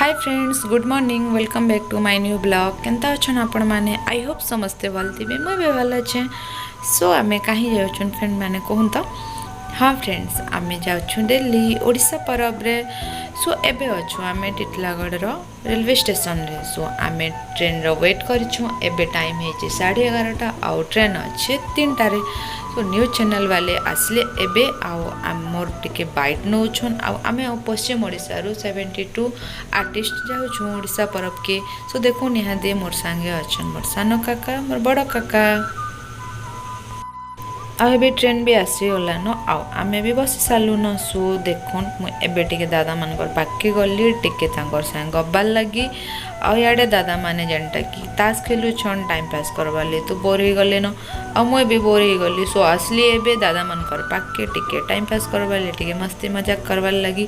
Hi friends, good morning. Welcome back to my new blog. केनता अच्छन आपण माने? आई होप समस्ते भल थे। मुझे भी भल अच्छे। सो आम कहीं जाऊँ फ्रेंड मैंने कहूँ तो हाँ फ्रेंड्स, आम जाऊँ दिल्ली ओडिशा परब रे। सो एबे अच्छु आम टिटलागढ़ रेलवे स्टेशन रे। सो आम ट्रेन रो वेट करूँ। एबे टाइम है 11:30 आउ ट्रेन अच्छे 3टारे। सो न्यूज चैनल वाले आसले एबे आमर टिके बाइट नौछन आम पश्चिम ओडिशा 72 आर्टिस्ट जाऊँ ओडिशा परब के। सो देखो निहादे मोर सांगे अच्छन मोर सान काका मोर बड़ काका आबे ट्रेन भी आसीगलान आम भी बसी सारून। सो देखुन मुझे टे दादा मान पाके गली टे साग गबार लगी आड़े दादा मैंने जेनटा कि ताश खेलुछन टाइम पास करवार लिए तो बोर हो गले न मुझे भी बोर हो गली। सो आसली एबे दादा मान पाके टिके टाइम पास करवार लिए टिके मस्ती मजाक करवार लगी।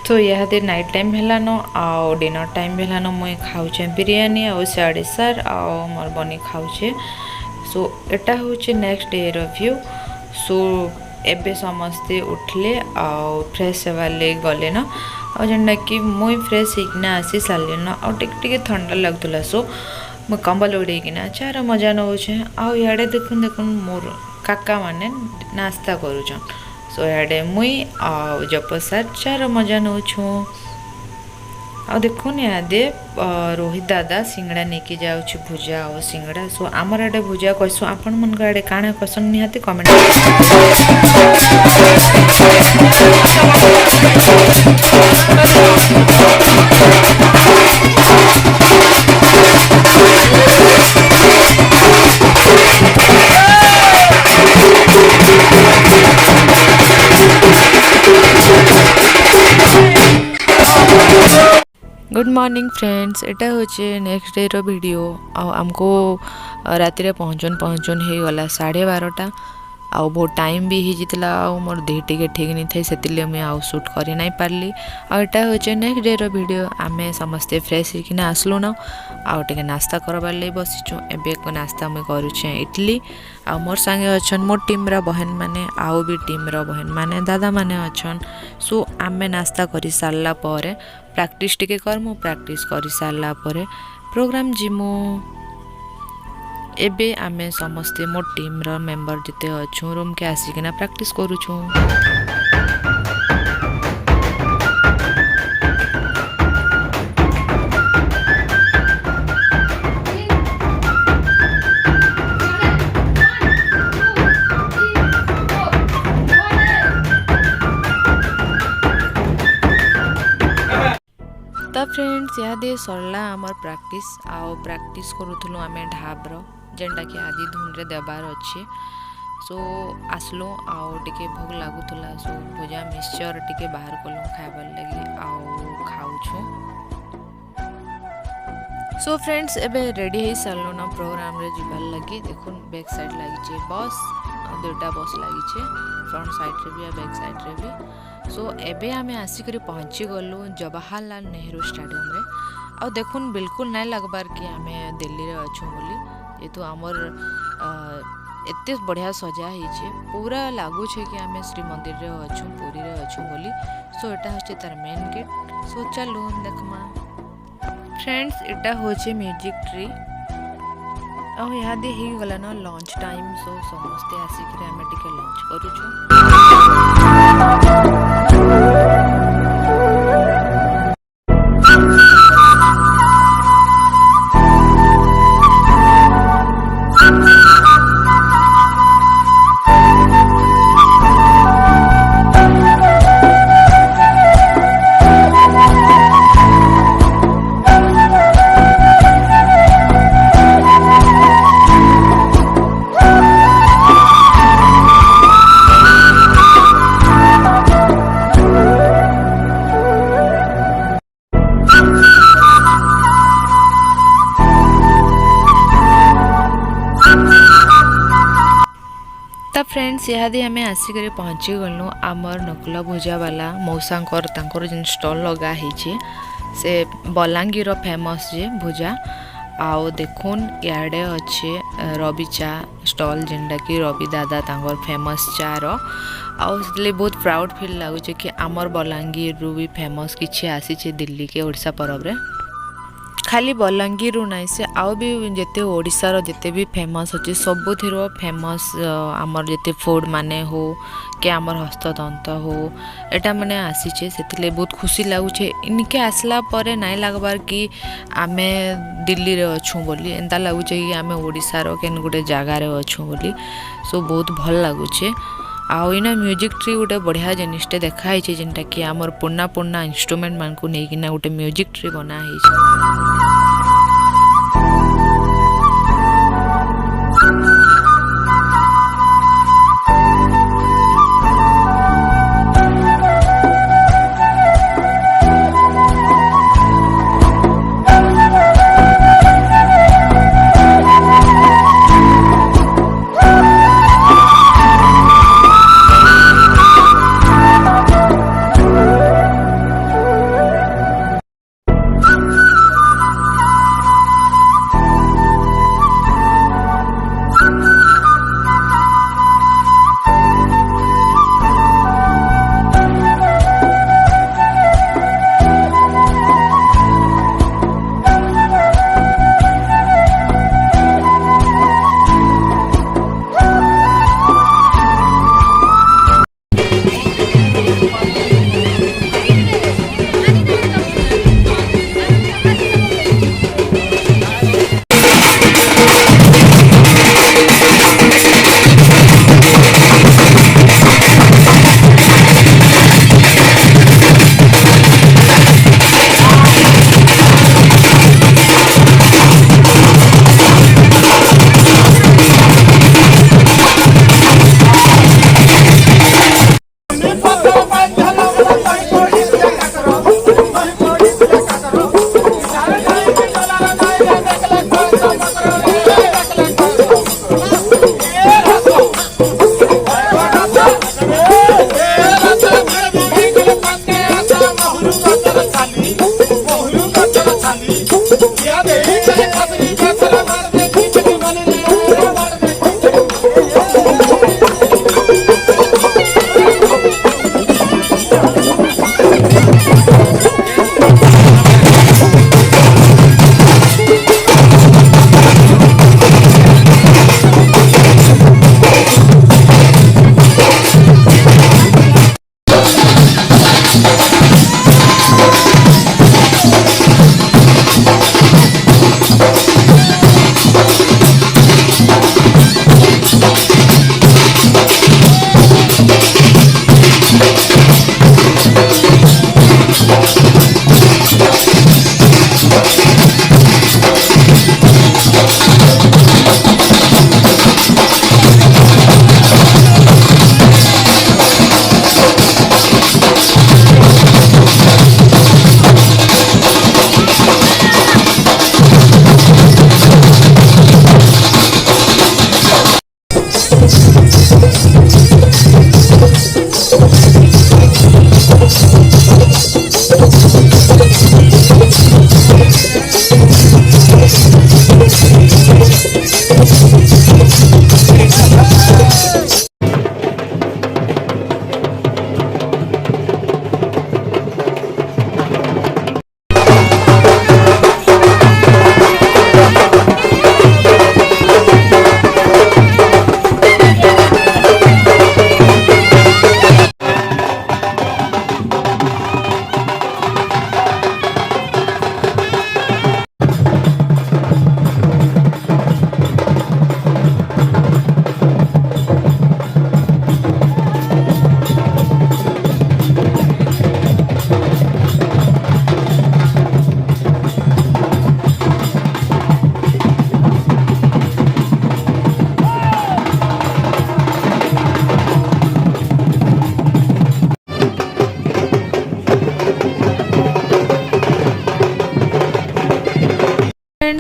तो यह नाइट टाइम हेलान आउ डिनर टाइम हेलान मुझे खाऊे बिरियानी आउ साढ़े सार आउ मोर बनी खाऊे। सो एटा हूँ नेक्स्ट डे व्यू। सो एबे समस्ते उठले आउ फ्रेश होवाले गले न जेनटा कि मुई फ्रेश होना आसी सारे न आगे ठंडा लगुला। सो मुझे कंबल उड़ेकिना चार मजा नौचे आड़े देखुन देखुन मोर काका माने नास्ता करुचन। सो इे मुई जपसार चार मजा नौछू आ देखुन इे रोहित दादा सिंगड़ा नेकी जाऊँ भुजा और सिंगड़ा। सो आमर आड़े भुजा कहसु आपण मन आड़े काଣା कहसन निहाती कमेंट। गुड मॉर्निंग फ्रेंड्स, एटा होचे नेक्स्ट डे रो वीडियो। आमको राति पहुँचन हो गला 12:30 आउ बहुत टाइम भी होता मोर देह टे ठीक नहीं थे से मुझे आउ शूट कर नहीं पार्ली। आटा हूँ नेक्स्ट डे रो वीडियो। आम समस्ते फ्रेश होकिना आसलुन आउ टे नास्ता करवार लगे बसीचु। एबे नास्ता मुझे करुचे इडली आ मोर संगे अच्छन मोर टीम रा बहन माने आउ भी टीम रा बहन माने दादा माने अच्छन। सो आम नास्ता कर सारा पर प्रैक्टिस टिके करमु। प्रैक्टिस कर सारा पर प्रोग्राम जिमु। एबे आमे समस्ते मो टीम रो मेंबर जिते अच्छु रूम के आसिकिना प्रैक्टिस करूछु। तब फ्रेंड्स यादे सरला आमर प्रैक्टिस आउ प्रैक्टिस करूथुलु आमे ढाबर जेनटा कि आदि धुन रे देबार अच्छे। सो आसलु आउ टिके भोग लागुला। सो भुजा मिक्सचर टिके बाहर कलु खाइबार लगी आउ खाऊछु। सो फ्रेंड्स एबे रेडी हो सारू ना प्रोग्राम रे जीवार लगी। देखुन बैक साइड लगी बस 2टा बस लगी फ्रंट साइड रे भी आ बैक साइड रे भी। सो एबे आमे आसिक पहुँची गलु जवाहरलाल नेहरू स्टेडियम रे। आ देखुन बिल्कुल नहीं लगबार कि आमे दिल्ली रे अच्छु बोली। ये तो आमर एते बढ़िया सजा है पूरा लगुच कि आम श्री मंदिर रे अच्छु पुरी रे अच्छु बोली। सो एटा होचे तार मेन गेट। सो चलो देखमा फ्रेंड्स एटा होचे म्यूजिक ट्री और यहाँ दे ही गला ना लंच टाइम। सो समस्ते आसिक आम टिके लंच करूछु। तब फ्रेंड्स इहादे आम आसिक पहुँची गलु आमर नकुला भुजा वाला मौसांकर तांकर जिन स्टॉल लगा है से बलांगीर फेमस जे भुजा आओ देखुन इे अच्छे रवि चा स्टॉल जेनटा कि रवि दादा तांगर फेमस चार आउे बहुत प्राउड फील लगुच कि आमर बलांगीर रु भी फेमस किसी आसी दिल्ली के ओडिशा परब रे खाली बलांगीर नहीं से आउ भी जिते ओडिशार जिते भी फेमस अच्छे सबुथिर फेमस आमर जिते फूड माने हो कि आमर हस्ततंत हो एटा माने आसीचे से बहुत खुशी लगुचे इनके आसला पर नहीं लगबार कि आमे दिल्ली रे अच्छू बोली एंता लगुचे कि आमे ओडिशार केन गोटे जगार अच्छू बोली सो बहुत भल लगुचे आउ इना म्यूजिक ट्री गोटे बढ़िया जिनिसटे देखाई जेनटा कि आमर पुराना पुराना इंस्ट्रुमेंट मान को लेकिन गोटे म्यूजिक ट्री बना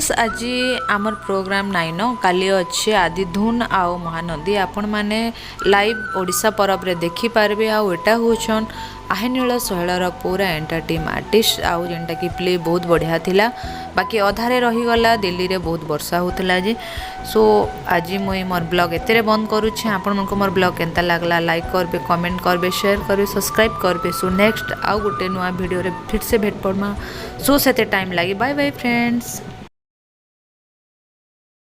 फ्रेंड्स आज आमर प्रोग्राम नाइन न काली अच्छे आदि धुन आउ महानदी आपण माने लाइव ओडिशा परब रे देखि पारबे आउ एटा होछन आहेनील शैलर पूरा एंटरटेन आर्टिस्ट आउ जेनटा कि प्ले बहुत बढ़िया थिला बाकी अधारे रहीगला दिल्ली रे बहुत वर्षा होतला जे सो आज मुई मोर ब्लॉग एतरे बंद करूछे आपण मन को मोर ब्लॉग केनता लागला लाइक करबे कमेंट करबे शेयर करबे सब्सक्राइब करबे सो नेक्स्ट आउ गोटे नुआ वीडियो रे फिर से भेट पड़मा सो सेते टाइम लागी बाय बाय फ्रेंड्स।